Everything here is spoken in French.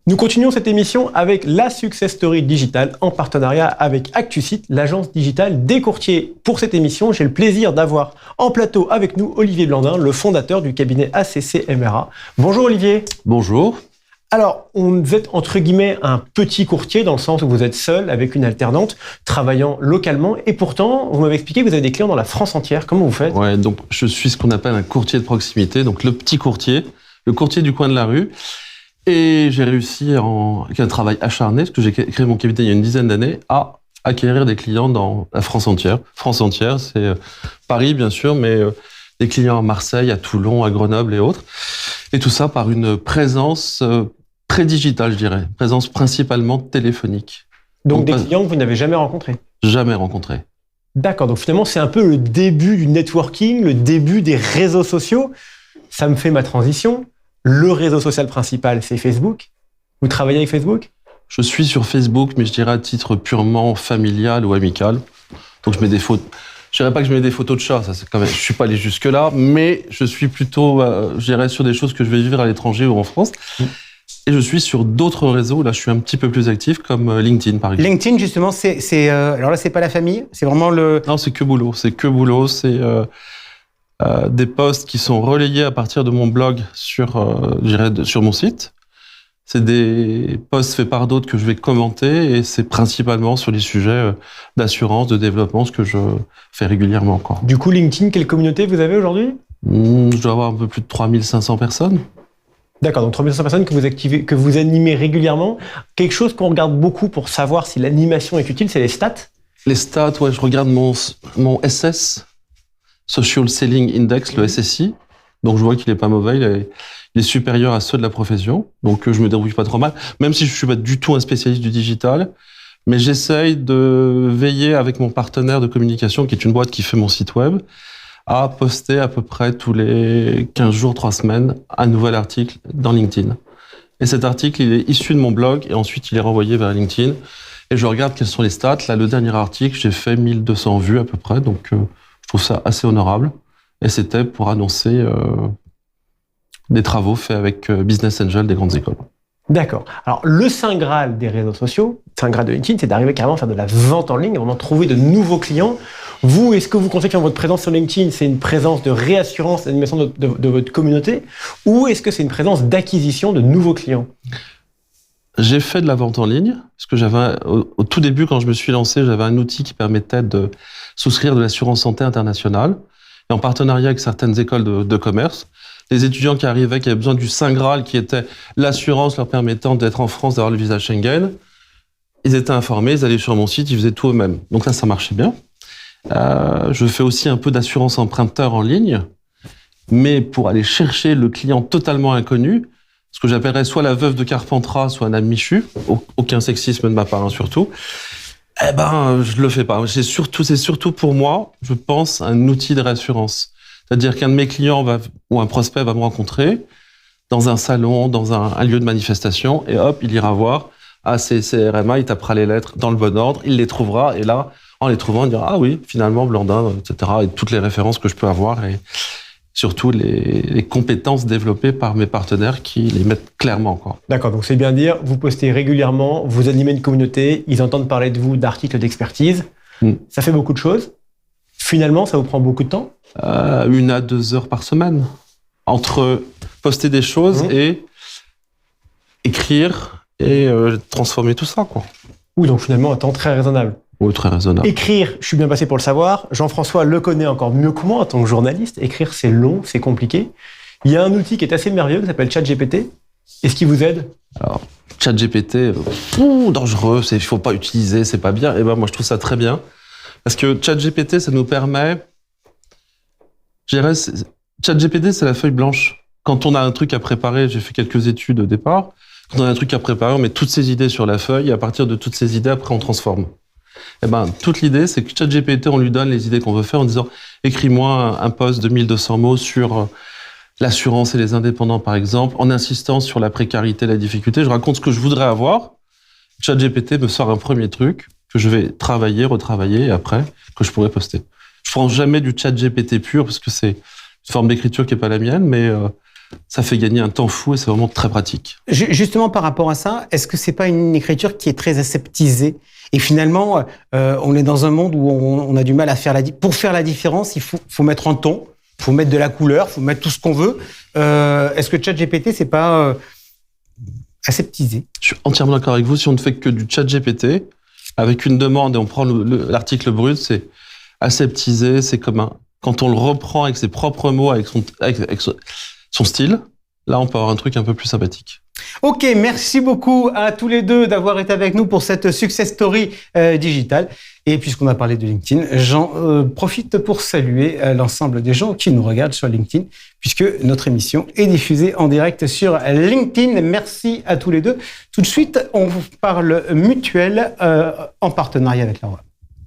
Nous continuons cette émission avec la Success Story Digital en partenariat avec ActuSite, l'agence digitale des courtiers. Pour cette émission, j'ai le plaisir d'avoir en plateau avec nous Olivier Blandin, le fondateur du cabinet ACC MRA. Bonjour Olivier. Bonjour. Alors, vous êtes entre guillemets un petit courtier dans le sens où vous êtes seul avec une alternante travaillant localement et pourtant, vous m'avez expliqué que vous avez des clients dans la France entière. Comment vous faites ? Ouais, donc je suis ce qu'on appelle un courtier de proximité, donc le petit courtier, le courtier du coin de la rue. Et j'ai réussi, avec un travail acharné, parce que j'ai créé mon cabinet il y a une dizaine d'années, à acquérir des clients dans la France entière. France entière, c'est Paris, bien sûr, mais des clients à Marseille, à Toulon, à Grenoble et autres. Et tout ça par une présence pré-digitale, je dirais. Présence principalement téléphonique. Donc des clients que vous n'avez jamais rencontrés ? Jamais rencontrés. D'accord, donc finalement, c'est un peu le début du networking, le début des réseaux sociaux. Ça me fait ma transition. Le réseau social principal, c'est Facebook. Vous travaillez avec Facebook ? Je suis sur Facebook, mais je dirais à titre purement familial ou amical. Donc je mets des photos. Je dirais pas que je mets des photos de chats, ça c'est quand même. Je suis pas allé jusque là, mais je suis plutôt, je dirais, sur des choses que je vais vivre à l'étranger ou en France. Et je suis sur d'autres réseaux. Là, je suis un petit peu plus actif, comme LinkedIn, par exemple. LinkedIn, justement, alors là, c'est pas la famille, c'est vraiment le. Non, c'est que boulot. C'est que boulot. C'est des posts qui sont relayés à partir de mon blog sur mon site. C'est des posts faits par d'autres que je vais commenter et c'est principalement sur les sujets d'assurance, de développement, ce que je fais régulièrement encore. Du coup, LinkedIn, quelle communauté vous avez aujourd'hui ? Je dois avoir un peu plus de 3500 personnes. D'accord, donc 3500 personnes que vous animez régulièrement. Quelque chose qu'on regarde beaucoup pour savoir si l'animation est utile, c'est les stats. Les stats, ouais, je regarde mon SS, Social Selling Index, le SSI. Donc je vois qu'il est pas mauvais, il est supérieur à ceux de la profession. Donc je me débrouille pas trop mal, même si je suis pas du tout un spécialiste du digital. Mais j'essaye de veiller avec mon partenaire de communication, qui est une boîte qui fait mon site web, à poster à peu près tous les 15 jours, 3 semaines, un nouvel article dans LinkedIn. Et cet article, il est issu de mon blog et ensuite il est renvoyé vers LinkedIn. Et je regarde quelles sont les stats. Là, le dernier article, j'ai fait 1200 vues à peu près, donc je trouve ça assez honorable. Et c'était pour annoncer des travaux faits avec Business Angel des grandes écoles. D'accord. Alors, le Saint Graal des réseaux sociaux, le Saint Graal de LinkedIn, c'est d'arriver carrément à faire de la vente en ligne, vraiment trouver de nouveaux clients. Vous, est-ce que vous considérez que votre présence sur LinkedIn, c'est une présence de réassurance, d'animation de votre communauté, ou est-ce que c'est une présence d'acquisition de nouveaux clients ? J'ai fait de la vente en ligne, parce que j'avais, au tout début, quand je me suis lancé, j'avais un outil qui permettait de souscrire de l'assurance santé internationale, et en partenariat avec certaines écoles de commerce. Les étudiants qui arrivaient, qui avaient besoin du Saint Graal, qui était l'assurance leur permettant d'être en France, d'avoir le visa Schengen, ils étaient informés, ils allaient sur mon site, ils faisaient tout eux-mêmes. Donc là, ça marchait bien. Je fais aussi un peu d'assurance emprunteur en ligne, mais pour aller chercher le client totalement inconnu, ce que j'appellerais soit la veuve de Carpentras, soit un âme Michu, aucun sexisme de ma part, hein, surtout. Je le fais pas. C'est surtout pour moi, je pense, un outil de réassurance. C'est-à-dire qu'un de mes clients ou un prospect va me rencontrer dans un salon, dans un lieu de manifestation, et hop, il ira voir. Ah, c'est RMA, il tapera les lettres dans le bon ordre, il les trouvera, et là, en les trouvant, il dira, ah oui, finalement, Blandin, etc., et toutes les références que je peux avoir, et surtout les compétences développées par mes partenaires qui les mettent clairement, quoi. D'accord, donc c'est bien dire, vous postez régulièrement, vous animez une communauté, ils entendent parler de vous, d'articles d'expertise. Ça fait beaucoup de choses. Finalement, ça vous prend beaucoup de temps ? 1 à 2 heures par semaine. Entre poster des choses et écrire et transformer tout ça, quoi. Oui, donc finalement, un temps très raisonnable. Oui, très raisonnable. Écrire, je suis bien passé pour le savoir. Jean-François le connaît encore mieux que moi en tant que journaliste. Écrire, c'est long, c'est compliqué. Il y a un outil qui est assez merveilleux qui s'appelle ChatGPT. Est-ce qu'il vous aide ? Alors, ChatGPT, dangereux, il faut pas utiliser, c'est pas bien. Et moi, je trouve ça très bien. Parce que ChatGPT, ça nous permet... Je dirais, ChatGPT, c'est la feuille blanche. Quand on a un truc à préparer, j'ai fait quelques études au départ, quand on a un truc à préparer, on met toutes ces idées sur la feuille, et à partir de toutes ces idées, après, on transforme. Toute l'idée, c'est que ChatGPT, on lui donne les idées qu'on veut faire en disant « Écris-moi un post de 1200 mots sur l'assurance et les indépendants, par exemple, en insistant sur la précarité, la difficulté. Je raconte ce que je voudrais avoir. ChatGPT me sort un premier truc que je vais travailler, retravailler, et après, que je pourrais poster. Je prends jamais du ChatGPT pur, parce que c'est une forme d'écriture qui est pas la mienne, mais ça fait gagner un temps fou et c'est vraiment très pratique. Justement, par rapport à ça, est-ce que c'est pas une écriture qui est très aseptisée? Et finalement, on est dans un monde où on a du mal à faire pour faire la différence, il faut mettre un ton, il faut mettre de la couleur, il faut mettre tout ce qu'on veut. Est-ce que ChatGPT, c'est pas aseptisé? Je suis entièrement d'accord avec vous. Si on ne fait que du ChatGPT, avec une demande et on prend l'article brut, c'est aseptisé, c'est commun. Quand on le reprend avec ses propres mots, avec son style, là, on peut avoir un truc un peu plus sympathique. Ok, merci beaucoup à tous les deux d'avoir été avec nous pour cette success story digitale. Et puisqu'on a parlé de LinkedIn, j'en profite pour saluer l'ensemble des gens qui nous regardent sur LinkedIn, puisque notre émission est diffusée en direct sur LinkedIn. Merci à tous les deux. Tout de suite, on vous parle mutuelle en partenariat avec la Roi.